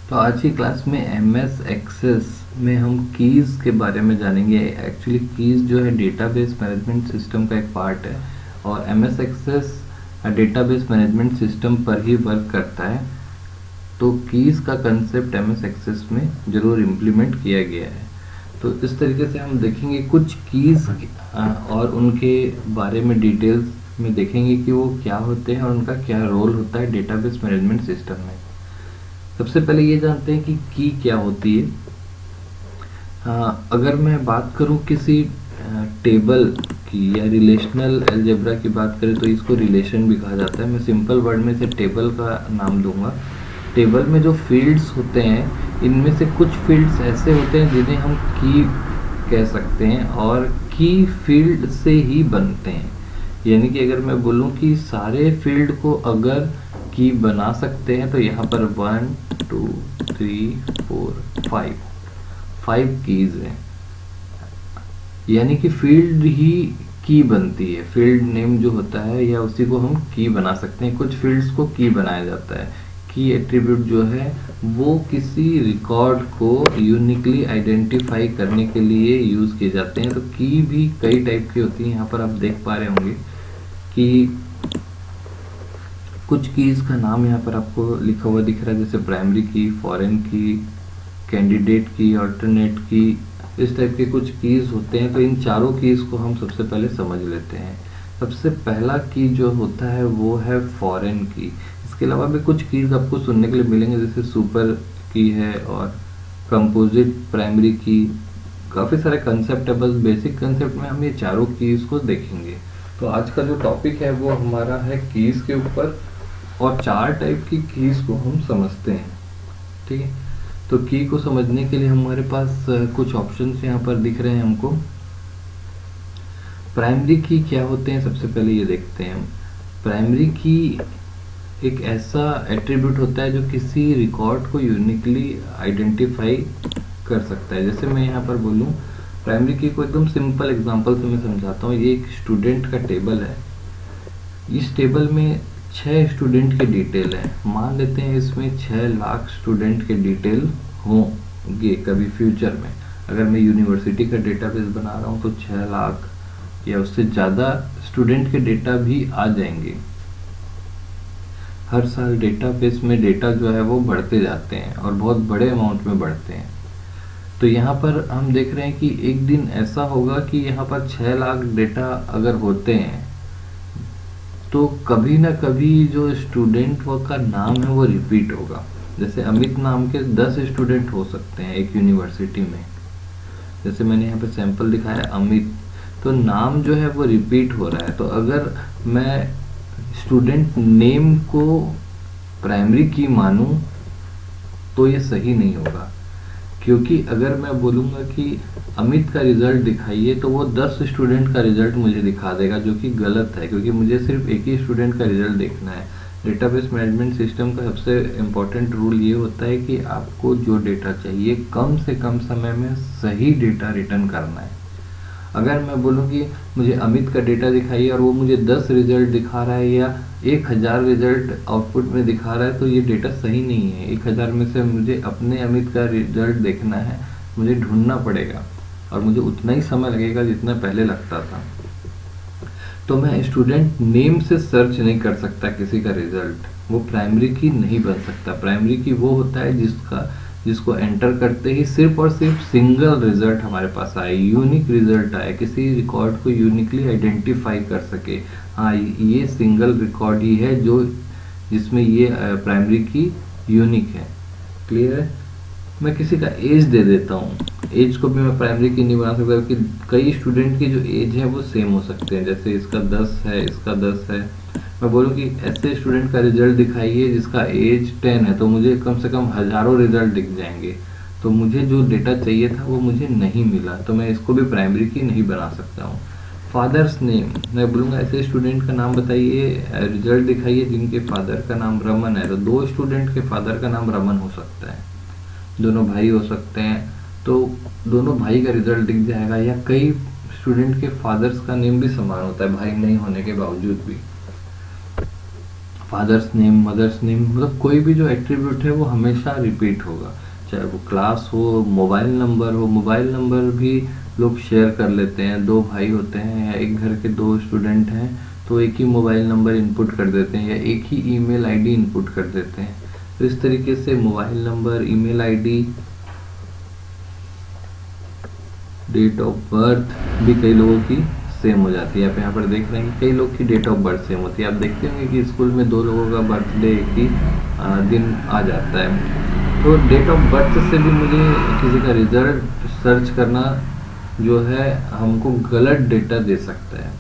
तो आज की क्लास में एमएस एक्सेस में हम कीज़ के बारे में जानेंगे। एक्चुअली कीज़ जो है डेटाबेस मैनेजमेंट सिस्टम का एक पार्ट है और MS Access database management system पर ही वर्क करता है। तो कीज़ का कंसेप्ट एमएस एक्सेस में ज़रूर इम्प्लीमेंट किया गया है। तो इस तरीके से हम देखेंगे कुछ कीज़ और उनके बारे में डिटेल्स में देखेंगे कि वो क्या होते हैं और उनका क्या रोल होता है डेटाबेस मैनेजमेंट सिस्टम में। सबसे पहले ये जानते हैं कि की क्या होती है। अगर मैं बात करूं किसी टेबल की या रिलेशनल अलजेब्रा की बात करें तो इसको रिलेशन भी कहा जाता है। मैं सिंपल वर्ड में से टेबल का नाम दूंगा। टेबल में जो फील्ड्स होते हैं इनमें से कुछ फील्ड्स ऐसे होते हैं जिन्हें हम की कह सकते हैं और की फील्ड से ही बनते हैं। यानी कि अगर मैं बोलूं कि सारे फील्ड को अगर की बना सकते हैं तो यहाँ पर 1 2 3 4 5 कीज हैं। यानी कि फील्ड ही की बनती है। फील्ड नेम जो होता है या उसी को हम की बना सकते हैं। कुछ फील्ड्स को की बनाया जाता है। की एट्रीब्यूट जो है वो किसी रिकॉर्ड को यूनिकली आइडेंटिफाई करने के लिए यूज किए जाते हैं। तो की भी कई टाइप की होती है। यहाँ पर आप देख पा रहे होंगे कि कुछ कीज का नाम यहाँ पर आपको लिखा हुआ दिख रहा है, जैसे प्राइमरी की, फॉरेन की, कैंडिडेट की, अल्टरनेट की, इस टाइप के कुछ कीज होते हैं। तो इन चारों कीज को हम सबसे पहले समझ लेते हैं। सबसे पहला की जो होता है वो है फॉरेन की। इसके अलावा भी कुछ कीज आपको सुनने के लिए मिलेंगे, जैसे सुपर की है और कंपोजिट प्राइमरी की। काफ़ी सारे कंसेप्ट है, बस बेसिक कंसेप्ट में हम ये चारों कीज को देखेंगे। तो आज का जो टॉपिक है वो हमारा है कीज के ऊपर और चार टाइप की कीज को हम समझते हैं। ठीक है, तो की को समझने के लिए हमारे पास कुछ ऑप्शंस यहाँ पर दिख रहे हैं हमको। प्राइमरी की क्या होते हैं सबसे पहले ये देखते हैं हम। प्राइमरी की एक ऐसा एट्रीब्यूट होता है जो किसी रिकॉर्ड को यूनिकली आइडेंटिफाई कर सकता है। जैसे मैं यहाँ पर बोलूँ प्राइमरी की को एकदम सिंपल एग्जांपल से मैं समझाता हूँ। ये एक स्टूडेंट का टेबल है। इस टेबल में 6 स्टूडेंट के डिटेल है। मान लेते हैं इसमें 6 लाख स्टूडेंट के डिटेल होंगे कभी फ्यूचर में। अगर मैं यूनिवर्सिटी का डेटाबेस बना रहा हूँ तो 6 लाख या उससे ज़्यादा स्टूडेंट के डेटा भी आ जाएंगे। हर साल डेटाबेस में डेटा जो है वो बढ़ते जाते हैं और बहुत बड़े अमाउंट में बढ़ते हैं। तो यहाँ पर हम देख रहे हैं कि एक दिन ऐसा होगा कि यहाँ पर 6 लाख डेटा अगर होते हैं तो कभी ना कभी जो स्टूडेंट का नाम है वो रिपीट होगा। जैसे अमित नाम के 10 स्टूडेंट हो सकते हैं एक यूनिवर्सिटी में। जैसे मैंने यहाँ पे सैंपल दिखाया अमित, तो नाम जो है वो रिपीट हो रहा है। तो अगर मैं स्टूडेंट नेम को प्राइमरी की मानूं तो ये सही नहीं होगा, क्योंकि अगर मैं बोलूँगा कि अमित का रिजल्ट दिखाइए तो वो 10 स्टूडेंट का रिजल्ट मुझे दिखा देगा, जो कि गलत है, क्योंकि मुझे सिर्फ एक ही स्टूडेंट का रिजल्ट देखना है। डेटाबेस मैनेजमेंट सिस्टम का सबसे इम्पोर्टेंट रूल ये होता है कि आपको जो डेटा चाहिए कम से कम समय में सही डेटा रिटर्न करना है। अगर मैं बोलूँ कि मुझे अमित का डेटा दिखाइए और वो मुझे 10 रिजल्ट दिखा रहा है या 1000 रिजल्ट आउटपुट में दिखा रहा है तो ये डेटा सही नहीं है। 1000 में से मुझे अपने अमित का रिजल्ट देखना है, मुझे ढूंढना पड़ेगा और मुझे उतना ही समय लगेगा जितना पहले लगता था। तो मैं स्टूडेंट नेम से सर्च नहीं कर सकता किसी का रिजल्ट, वो प्राइमरी की नहीं बन सकता। प्राइमरी की वो होता है जिसको एंटर करते ही सिर्फ और सिर्फ सिंगल रिजल्ट हमारे पास आए, यूनिक रिजल्ट आए, किसी रिकॉर्ड को यूनिकली आइडेंटिफाई कर सके। हाँ, ये सिंगल रिकॉर्ड ही है जो जिसमें ये प्राइमरी की यूनिक है। क्लियर है? मैं किसी का एज दे देता हूँ, एज को भी मैं प्राइमरी की नहीं बना सकता, कि कई स्टूडेंट की जो एज है वो सेम हो सकते हैं। जैसे इसका 10 है, इसका 10 है। मैं बोलूँ कि ऐसे स्टूडेंट का रिजल्ट दिखाइए जिसका एज 10 है, तो मुझे कम से कम हजारों रिजल्ट दिख जाएंगे। तो मुझे जो डेटा चाहिए था वो मुझे नहीं मिला, तो मैं इसको भी प्राइमरी की नहीं बना सकता हूँ। फादर्स नेम, मैं बोलूँगा ऐसे स्टूडेंट का नाम बताइए, रिजल्ट दिखाइए जिनके फादर का नाम रमन है, तो 2 स्टूडेंट के फादर का नाम रमन हो सकता है, दोनों भाई हो सकते हैं, तो दोनों भाई का रिजल्ट दिख जाएगा। या कई स्टूडेंट के फादर्स का नेम भी समान होता है भाई नहीं होने के बावजूद भी। फादर्स नेम, मदर्स नेम, मतलब कोई भी जो एट्रीब्यूट है वो हमेशा रिपीट होगा, चाहे वो क्लास हो, मोबाइल नंबर हो। मोबाइल नंबर भी लोग शेयर कर लेते हैं, दो भाई होते हैं या एक घर के दो स्टूडेंट हैं तो एक ही मोबाइल नंबर इनपुट कर देते हैं या एक ही ईमेल आईडी इनपुट कर देते हैं। तो इस तरीके से mobile number, email ID, date of birth भी कई लोगों की सेम हो जाती है। आप यहाँ पर देख रहे हैं कि कई लोग की डेट ऑफ बर्थ सेम होती है। आप देखते होंगे कि स्कूल में दो लोगों का बर्थडे एक ही दिन आ जाता है। तो डेट ऑफ बर्थ से भी मुझे किसी का रिजल्ट सर्च करना जो है हमको गलत डेटा दे सकता है।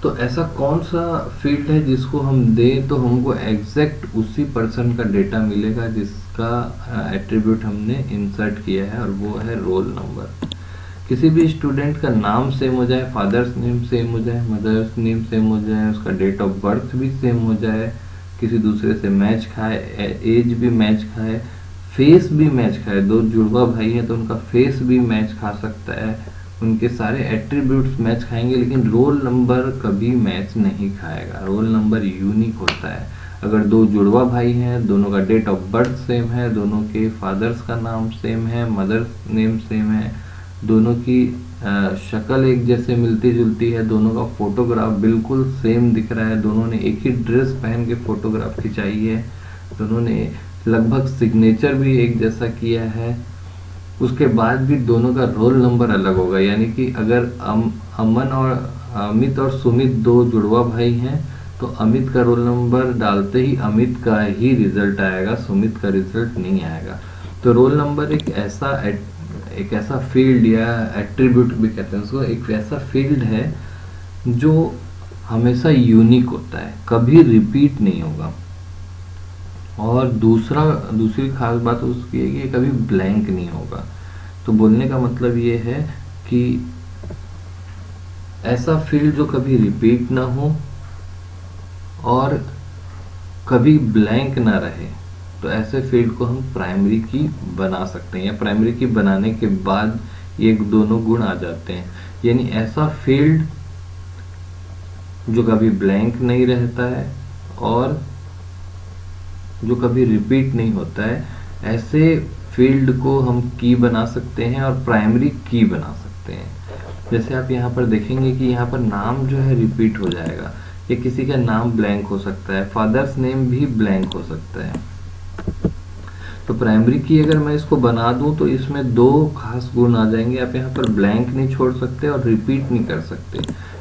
तो ऐसा कौन सा फील्ड है जिसको हम दें तो हमको एग्जैक्ट उसी पर्सन का डेटा मिलेगा जिसका एट्रीब्यूट हमने इंसर्ट किया है, और वो है रोल नंबर। किसी भी स्टूडेंट का नाम सेम हो जाए, फादर्स नेम सेम हो जाए, मदर्स नेम सेम हो जाए, उसका डेट ऑफ बर्थ भी सेम हो जाए, किसी दूसरे से मैच खाए, एज भी मैच खाए, फेस भी मैच खाए, दो जुड़वा भाई हैं तो उनका फेस भी मैच खा सकता है, उनके सारे एट्रीब्यूट्स मैच खाएंगे, लेकिन रोल नंबर कभी मैच नहीं खाएगा। रोल नंबर यूनिक होता है। अगर दो जुड़वा भाई हैं, दोनों का डेट ऑफ बर्थ सेम है, दोनों के फादर्स का नाम सेम है, मदर्स नेम सेम है, दोनों की शक्ल एक जैसे मिलती जुलती है, दोनों का फोटोग्राफ बिल्कुल सेम दिख रहा है, दोनों ने एक ही ड्रेस पहन के फोटोग्राफ खिंचाई है, दोनों ने लगभग सिग्नेचर भी एक जैसा किया है, उसके बाद भी दोनों का रोल नंबर अलग होगा। यानी कि अगर अमन और अमित और सुमित दो जुड़वा भाई हैं तो अमित का रोल नंबर डालते ही अमित का ही रिजल्ट आएगा, सुमित का रिजल्ट नहीं आएगा। तो रोल नंबर एक ऐसा फील्ड या एट्रीब्यूट भी कहते हैं उसको, एक ऐसा फील्ड है जो हमेशा यूनिक होता है, कभी रिपीट नहीं होगा। और दूसरी खास बात उसकी है कि ये कभी ब्लैंक नहीं होगा। तो बोलने का मतलब ये है कि ऐसा फील्ड जो कभी रिपीट ना हो और कभी ब्लैंक ना रहे, तो ऐसे फील्ड को हम प्राइमरी की बना सकते हैं, या प्राइमरी की बनाने के बाद ये दोनों गुण आ जाते हैं। यानी ऐसा फील्ड जो कभी ब्लैंक नहीं रहता है और जो कभी रिपीट नहीं होता है, ऐसे फील्ड को हम की बना सकते हैं और प्राइमरी की बना सकते हैं। जैसे आप यहाँ पर देखेंगे कि यहाँ पर नाम जो है रिपीट हो जाएगा, या किसी का नाम ब्लैंक हो सकता है, फादर्स नेम भी ब्लैंक हो सकता है। तो प्राइमरी की अगर मैं इसको बना दूं तो इसमें दो खास गुण आ जाएंगे। आप यहाँ पर ब्लैंक नहीं छोड़ सकते और रिपीट नहीं कर सकते।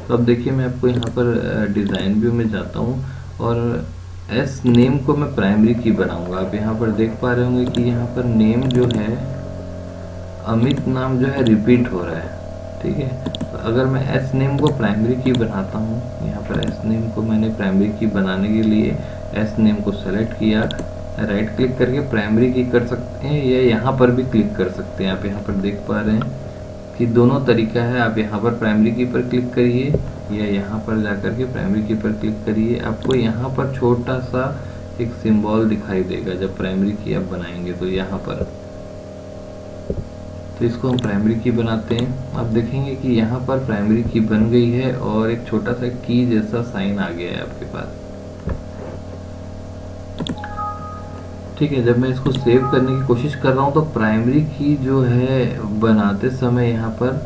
तो अब देखिए मैं आपको यहाँ पर डिज़ाइन व्यू में जाता हूँ और एस नेम को मैं प्राइमरी की बनाऊंगा। आप यहाँ पर देख पा रहे होंगे कि यहाँ पर नेम जो है अमित नाम जो है रिपीट हो रहा है, ठीक है। तो अगर मैं एस नेम को प्राइमरी की बनाता हूँ, यहाँ पर एस नेम को मैंने प्राइमरी की बनाने के लिए एस नेम को सेलेक्ट किया, राइट क्लिक करके प्राइमरी की कर सकते हैं या यहाँ पर भी क्लिक कर सकते हैं। आप यहाँ पर देख पा रहे हैं कि दोनों तरीका है। आप यहाँ पर प्राइमरी की पर क्लिक करिए या यहाँ पर जाकर के प्राइमरी की पर क्लिक करिए, आपको यहाँ पर छोटा सा एक सिंबल दिखाई देगा जब प्राइमरी की आप बनाएंगे। तो यहाँ पर तो इसको हम प्राइमरी की बनाते हैं। आप देखेंगे कि यहाँ पर प्राइमरी की बन गई है और एक छोटा सा की जैसा साइन आ गया है आपके पास, ठीक है। जब मैं इसको सेव करने की कोशिश कर रहा हूँ तो प्राइमरी की जो है बनाते समय यहाँ पर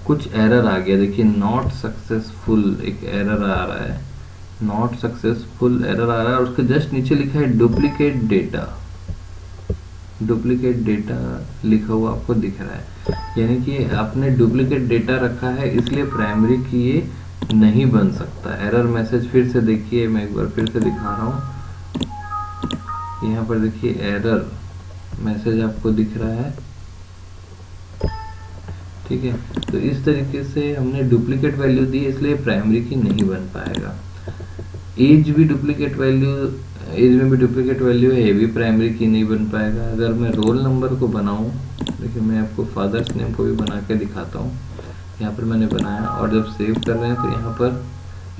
कुछ एरर आ गया। देखिए नॉट सक्सेसफुल एक एरर आ रहा है, नॉट सक्सेसफुल एरर आ रहा है और उसके जस्ट नीचे लिखा है डुप्लीकेट डेटा। डुप्लीकेट डेटा लिखा हुआ आपको दिख रहा है, यानी कि आपने डुप्लीकेट डेटा रखा है इसलिए प्राइमरी की ये नहीं बन सकता। एरर मैसेज फिर से देखिए, मैं एक बार फिर से दिखा रहा हूँ। यहाँ पर देखिए एरर मैसेज आपको दिख रहा है, ठीक है। तो इस तरीके से हमने डुप्लीकेट वैल्यू दी इसलिए प्राइमरी की नहीं बन पाएगा। एज भी डुप्लीकेट वैल्यू, एज में भी डुप्लीकेट वैल्यू है, ये भी प्राइमरी की नहीं बन पाएगा। अगर मैं रोल नंबर को बनाऊं, देखिए मैं आपको फादर्स नेम को भी बना के दिखाता हूँ। यहाँ पर मैंने बनाया और जब सेव कर रहे हैं तो यहाँ पर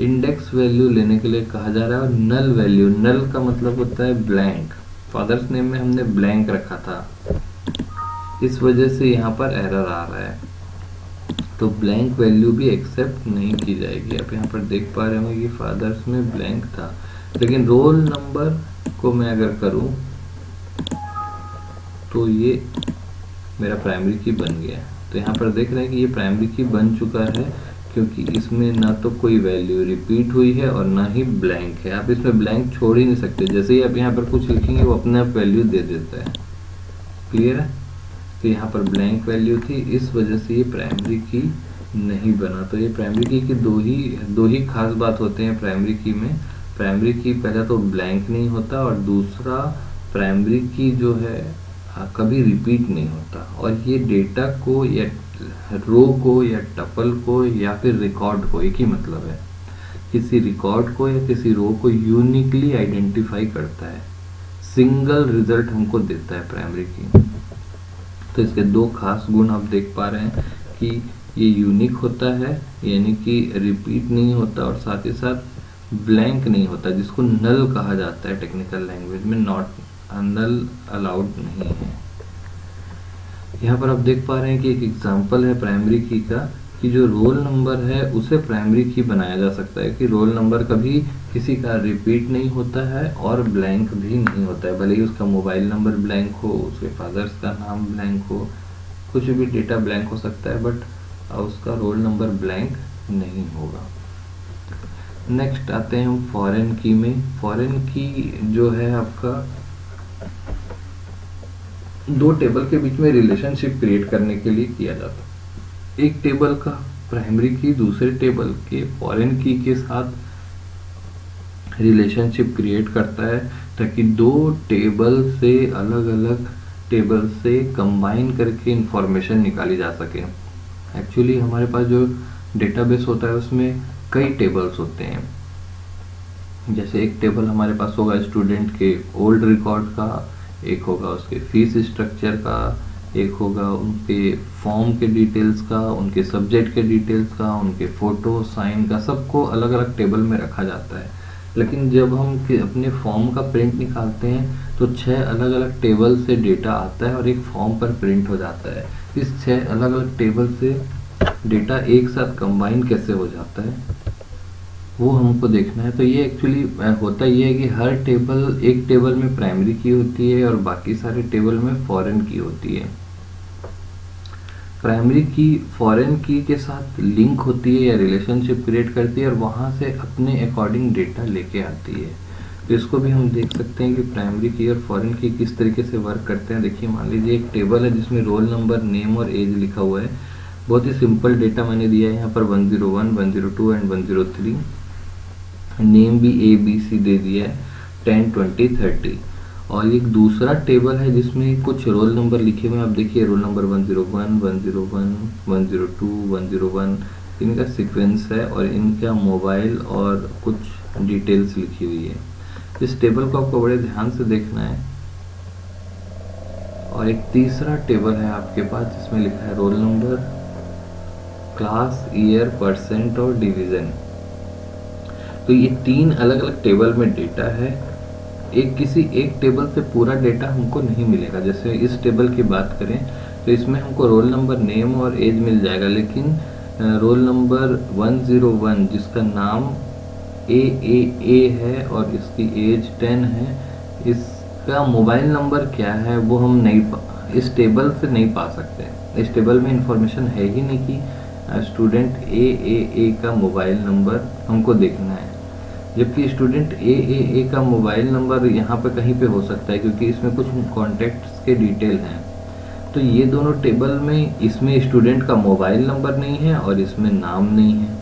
इंडेक्स वैल्यू लेने के लिए कहा जा रहा है और नल वैल्यू, नल का मतलब होता है ब्लैंक। फादर्स नेम में हमने ब्लैंक रखा था, इस वजह से यहाँ पर एरर आ रहा है। तो ब्लैंक वैल्यू भी एक्सेप्ट नहीं की जाएगी। आप यहाँ पर देख पा रहे होंगे कि फादर्स में ब्लैंक था, लेकिन रोल नंबर को मैं अगर करूँ तो ये मेरा प्राइमरी की बन गया। तो यहाँ पर देख रहे हैं कि ये प्राइमरी की बन चुका है, क्योंकि इसमें ना तो कोई वैल्यू रिपीट हुई है और ना ही ब्लैंक है। आप इसमें ब्लैंक छोड़ ही नहीं सकते, जैसे ही आप यहाँ पर कुछ लिखेंगे वो अपने आप वैल्यू दे देता है। क्लियर है? तो यहाँ पर ब्लैंक वैल्यू थी, इस वजह से ये प्राइमरी की नहीं बना। तो ये प्राइमरी की के दो ही खास बात होते हैं प्राइमरी की में। प्राइमरी की पहला तो ब्लैंक नहीं होता, और दूसरा प्राइमरी की जो है कभी रिपीट नहीं होता। और ये डेटा को या रो को या टपल को या फिर रिकॉर्ड को, एक ही मतलब है, किसी रिकॉर्ड को या किसी रो को यूनिकली आइडेंटिफाई करता है, सिंगल रिजल्ट हमको देता है प्राइमरी की। तो इसके दो खास गुण आप देख पा रहे हैं कि ये यूनिक होता है, यानी कि रिपीट नहीं होता, और साथ ही साथ ब्लैंक नहीं होता, जिसको नल कहा जाता है टेक्निकल लैंग्वेज में। नॉट नल अलाउड नहीं है। यहाँ पर आप देख पा रहे हैं कि एक एग्जांपल है प्राइमरी की का, कि जो रोल नंबर है उसे प्राइमरी की बनाया जा सकता है, कि रोल नंबर कभी किसी का रिपीट नहीं होता है और ब्लैंक भी नहीं होता है। भले ही उसका मोबाइल नंबर ब्लैंक हो, उसके फादर्स का नाम ब्लैंक हो, कुछ भी डेटा ब्लैंक हो सकता है, बट उसका रोल नंबर ब्लैंक नहीं होगा। नेक्स्ट आते हैं हम फॉरेन की में। फॉरेन की जो है आपका दो टेबल के बीच में रिलेशनशिप क्रिएट करने के लिए किया जाता है। एक टेबल का प्राइमरी की दूसरे टेबल के फॉरेन की के साथ रिलेशनशिप क्रिएट करता है, ताकि दो टेबल से अलग अलग टेबल से कंबाइन करके इंफॉर्मेशन निकाली जा सके। एक्चुअली हमारे पास जो डेटाबेस होता है उसमें कई टेबल्स होते हैं। जैसे एक टेबल हमारे पास होगा स्टूडेंट के ओल्ड रिकॉर्ड का, एक होगा उसके फीस स्ट्रक्चर का, एक होगा उनके फॉर्म के डिटेल्स का, उनके सब्जेक्ट के डिटेल्स का, उनके फोटो साइन का, सबको अलग अलग टेबल में रखा जाता है। लेकिन जब हम अपने फॉर्म का प्रिंट निकालते हैं तो 6 अलग अलग टेबल से डेटा आता है और एक फॉर्म पर प्रिंट हो जाता है। इस 6 अलग अलग टेबल से डेटा एक साथ कंबाइन कैसे हो जाता है वो हमको देखना है। तो ये एक्चुअली होता ये है कि हर टेबल, एक टेबल में प्राइमरी की होती है और बाकी सारे टेबल में फॉरेन की होती है। प्राइमरी की फॉरेन की के साथ लिंक होती है या रिलेशनशिप क्रिएट करती है और वहाँ से अपने अकॉर्डिंग डेटा लेके आती है। तो इसको भी हम देख सकते हैं कि प्राइमरी की और फॉरेन की किस तरीके से वर्क करते हैं। देखिए, मान लीजिए एक टेबल है जिसमें रोल नंबर, नेम और एज लिखा हुआ है। बहुत ही सिंपल डेटा मैंने दिया है यहाँ पर 101, 102 एंड 103। नेम भी ABC दे दिया है 10, 20, 30। और एक दूसरा टेबल है जिसमें कुछ रोल नंबर लिखे हुए हैं। आप देखिए रोल नंबर 101, 101, 102, 101, इनका सीक्वेंस है और इनका मोबाइल और कुछ डिटेल्स लिखी हुई है। इस टेबल को आपको बड़े ध्यान से देखना है। और एक तीसरा टेबल है आपके पास जिसमें लिखा है roll number, class, year, percent और डिवीजन। तो ये 3 अलग अलग टेबल में डेटा है। किसी एक टेबल से पूरा डेटा हमको नहीं मिलेगा। जैसे इस टेबल की बात करें तो इसमें हमको रोल नंबर, नेम और एज मिल जाएगा, लेकिन रोल नंबर 101 जिसका नाम AAA है और इसकी एज 10 है, इसका मोबाइल नंबर क्या है वो हम इस टेबल से नहीं पा सकते। इस टेबल में इंफॉर्मेशन है ही नहीं कि स्टूडेंट AAA का मोबाइल नंबर हमको देखना है। जबकि स्टूडेंट AAA का मोबाइल नंबर यहाँ पे कहीं पे हो सकता है, क्योंकि इसमें कुछ कॉन्टैक्ट्स के डिटेल हैं। तो ये दोनों टेबल में, इसमें स्टूडेंट का मोबाइल नंबर नहीं है और इसमें नाम नहीं है।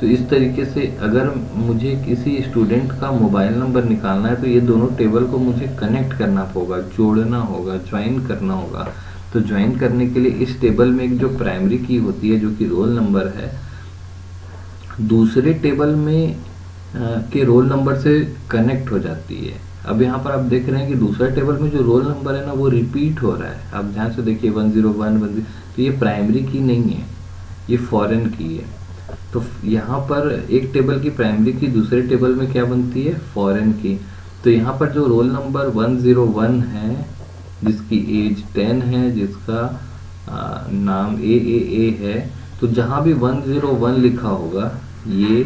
तो इस तरीके से अगर मुझे किसी स्टूडेंट का मोबाइल नंबर निकालना है तो ये दोनों टेबल को मुझे कनेक्ट करना होगा, जोड़ना होगा, ज्वाइन करना होगा। तो ज्वाइन करने के लिए इस टेबल में एक जो प्राइमरी की होती है जो कि रोल नंबर है, दूसरे टेबल में के रोल नंबर से कनेक्ट हो जाती है। अब यहाँ पर आप देख रहे हैं कि दूसरा टेबल में जो रोल नंबर है ना वो रिपीट हो रहा है। आप ध्यान से देखिए 101, 10, तो ये प्राइमरी की नहीं है, ये फॉरेन की है। तो यहाँ पर एक टेबल की प्राइमरी की दूसरे टेबल में क्या बनती है, फॉरेन की। तो यहाँ पर जो रोल नंबर 101 है जिसकी एज 10 है, जिसका नाम AAA है, तो जहाँ भी 101 लिखा होगा, ये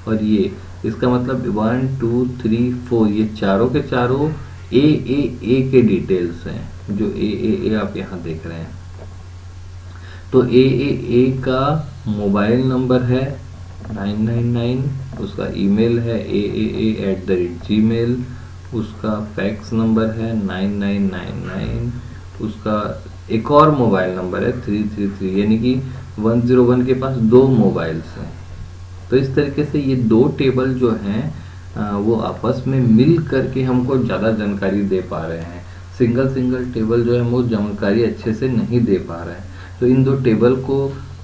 और ये, इसका मतलब 1 2 3 4 ये चारों के चारों ए के डिटेल्स हैं, जो ए आप यहाँ देख रहे हैं। तो ए का मोबाइल नंबर है 999, उसका ईमेल है aaa@gmail, उसका फैक्स नंबर है 9999, उसका एक और मोबाइल नंबर है 333, यानी कि 101 के पास दो मोबाइल्स हैं। तो इस तरीके से ये दो टेबल जो हैं वो आपस में मिल करके हमको ज़्यादा जानकारी दे पा रहे हैं। सिंगल टेबल जो है वो जानकारी अच्छे से नहीं दे पा रहे हैं। तो इन दो टेबल को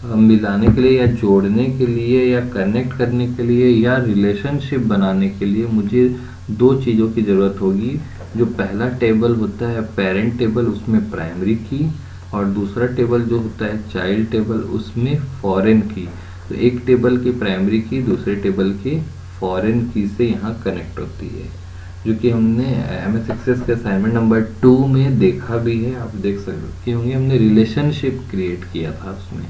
मिलाने के लिए या जोड़ने के लिए या कनेक्ट करने के लिए या रिलेशनशिप बनाने के लिए मुझे दो चीज़ों की ज़रूरत होगी। जो पहला टेबल होता है पेरेंट टेबल, उसमें प्राइमरी की, और दूसरा टेबल जो होता है चाइल्ड टेबल, उसमें फॉरेन की। तो एक टेबल की प्राइमरी की दूसरे टेबल की फॉरेन की से यहाँ कनेक्ट होती है, जो कि हमने MS एक्सेस के असाइनमेंट नंबर 2 में देखा भी है। आप देख सकते होंगे हमने रिलेशनशिप क्रिएट किया था उसमें।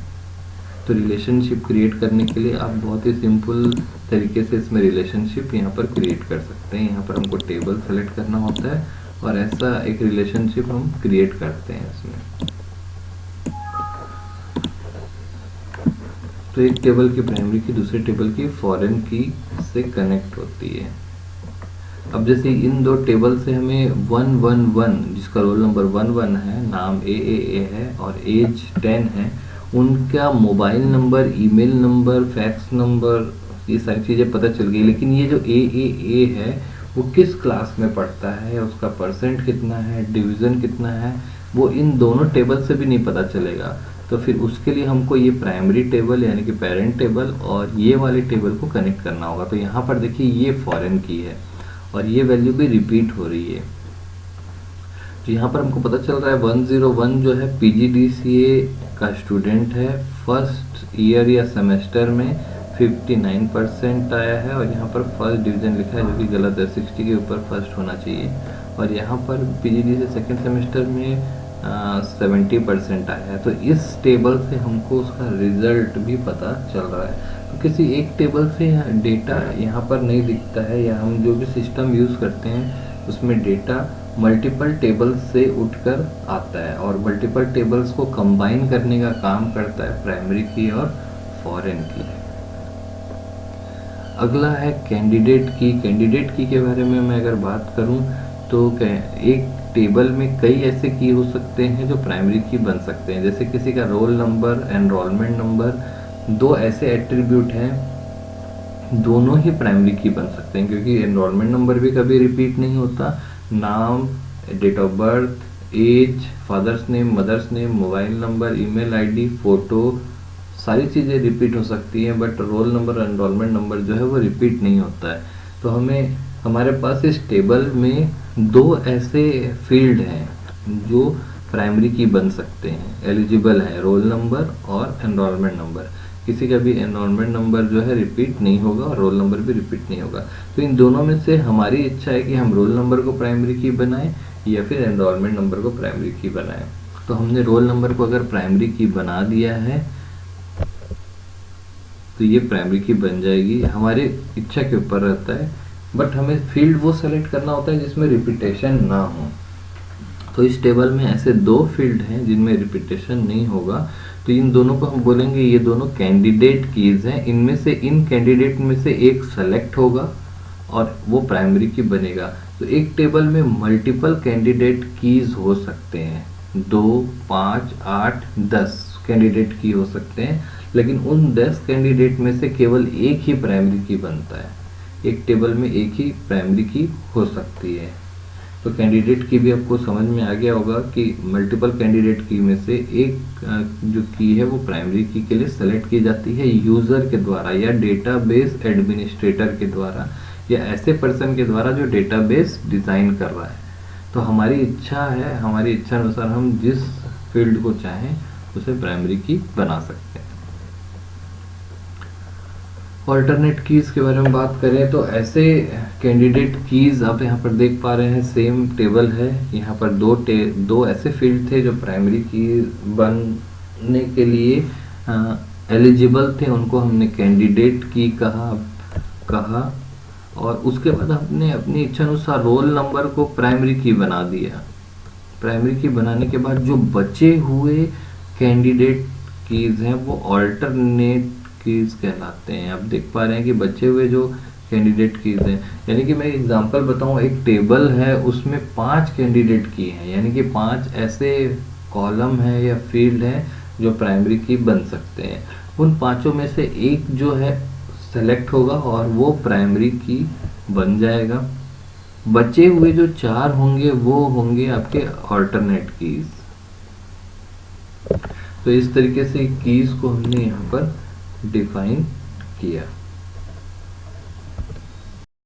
तो रिलेशनशिप क्रिएट करने के लिए आप बहुत ही सिंपल तरीके से इसमें रिलेशनशिप यहाँ पर क्रिएट कर सकते हैं। यहाँ पर हमको टेबल सेलेक्ट करना होता है और ऐसा एक रिलेशनशिप हम क्रिएट करते हैं इसमें। तो एक टेबल की प्राइमरी की दूसरे टेबल की फॉरेन की से कनेक्ट होती है। अब जैसे इन दो टेबल से हमें 111, जिसका रोल नंबर 11 है, नाम ए है और एज 10 है, उनका mobile number, email number, fax number, ये सारी चीज़ें पता चल गई। लेकिन ये जो ए है वो किस क्लास में पढ़ता है, उसका परसेंट कितना है, डिवीज़न कितना है, वो इन दोनों टेबल से भी नहीं पता चलेगा। तो फिर उसके लिए हमको ये प्राइमरी टेबल यानी कि पेरेंट टेबल और ये वाले टेबल को कनेक्ट करना होगा। तो यहाँ पर देखिए ये फॉरेन की है और ये वैल्यू भी रिपीट हो रही है। तो यहाँ पर हमको पता चल रहा है 101 जो है PGDCA का स्टूडेंट है, फर्स्ट ईयर या सेमेस्टर में 59% आया है, और यहाँ पर फर्स्ट डिवीज़न लिखा है जो कि गलत है, 60 के ऊपर फर्स्ट होना चाहिए। और यहाँ पर PGDCA सेकेंड सेमेस्टर में 70% आया है। तो इस टेबल से हमको उसका रिजल्ट भी पता चल रहा है। तो किसी एक टेबल से डेटा यहाँ पर नहीं दिखता है, या हम जो भी सिस्टम यूज़ करते हैं उसमें डेटा मल्टीपल टेबल्स से उठकर आता है, और मल्टीपल टेबल्स को कंबाइन करने का काम करता है प्राइमरी की और फॉरेन की। अगला है कैंडिडेट की। कैंडिडेट की के बारे में मैं अगर बात करूं तो एक टेबल में कई ऐसे की हो सकते हैं जो प्राइमरी की बन सकते हैं। जैसे किसी का रोल नंबर, एनरोलमेंट नंबर, दो ऐसे एट्रीब्यूट हैं, दोनों ही प्राइमरी की बन सकते हैं, क्योंकि एनरोलमेंट नंबर भी कभी रिपीट नहीं होता। नाम, date of birth, age, father's name, mother's name, mobile number, email ID, photo, सारी चीज़ें रिपीट हो सकती हैं, but roll number, enrolment number जो है वो रिपीट नहीं होता है। तो हमारे पास इस टेबल में दो ऐसे फील्ड हैं जो प्राइमरी की बन सकते हैं, एलिजिबल है, रोल नंबर और एनरोलमेंट नंबर। किसी का भी एनरोलमेंट नंबर जो है रिपीट नहीं होगा और रोल नंबर भी रिपीट नहीं होगा। तो इन दोनों में से हमारी इच्छा है कि हम रोल नंबर को प्राइमरी की बनाएं या फिर एनरोलमेंट नंबर को प्राइमरी की बनाएं। तो हमने रोल नंबर को अगर प्राइमरी की बना दिया है तो ये प्राइमरी की बन जाएगी, हमारी इच्छा के ऊपर रहता है। बट हमें फील्ड वो सेलेक्ट करना होता है जिसमें रिपीटेशन ना हो। तो इस टेबल में ऐसे दो फील्ड हैं जिनमें रिपीटेशन नहीं होगा, तो इन दोनों को हम बोलेंगे ये दोनों कैंडिडेट कीज हैं। इनमें से इन कैंडिडेट में से एक सेलेक्ट होगा और वो प्राइमरी की बनेगा। तो एक टेबल में मल्टीपल कैंडिडेट कीज हो सकते हैं, 2, 5, 8, 10 कैंडिडेट की हो सकते हैं, लेकिन उन 10 कैंडिडेट में से केवल एक ही प्राइमरी की बनता है। एक टेबल में एक ही प्राइमरी की हो सकती है। तो कैंडिडेट की भी आपको समझ में आ गया होगा कि मल्टीपल कैंडिडेट की में से एक जो की है वो प्राइमरी की के लिए सेलेक्ट की जाती है यूज़र के द्वारा या डेटाबेस एडमिनिस्ट्रेटर के द्वारा या ऐसे पर्सन के द्वारा जो डेटाबेस डिज़ाइन कर रहा है। तो हमारी इच्छा है, हमारी इच्छा अनुसार हम जिस फील्ड को चाहें उसे प्राइमरी की बना सकते हैं। ऑल्टरनेट कीज़ के बारे में बात करें तो ऐसे कैंडिडेट कीज़ आप यहाँ पर देख पा रहे हैं, सेम टेबल है। यहाँ पर दो ऐसे फील्ड थे जो प्राइमरी की बन करने के लिए एलिजिबल थे उनको हमने कैंडिडेट की कहा और उसके बाद हमने अपनी इच्छा अनुसार रोल नंबर को प्राइमरी की बना दिया। प्राइमरी की बनाने के बाद जो बचे हुए कैंडिडेट कीज हैं वो ऑल्टरनेट कीज कहलाते हैं। आप देख पा रहे हैं कि बचे हुए जो कैंडिडेट कीज हैं, यानी कि मैं एग्जांपल बताऊं, एक टेबल है उसमें 5 कैंडिडेट की हैं, यानी कि 5 ऐसे कॉलम है या फील्ड है जो प्राइमरी की बन सकते हैं। उन पांचों में से एक जो है सेलेक्ट होगा और वो प्राइमरी की बन जाएगा। बचे हुए जो 4 होंगे वो होंगे आपके ऑल्टरनेट कीज। तो इस तरीके से कीज को हमने यहाँ पर डिफाइन किया।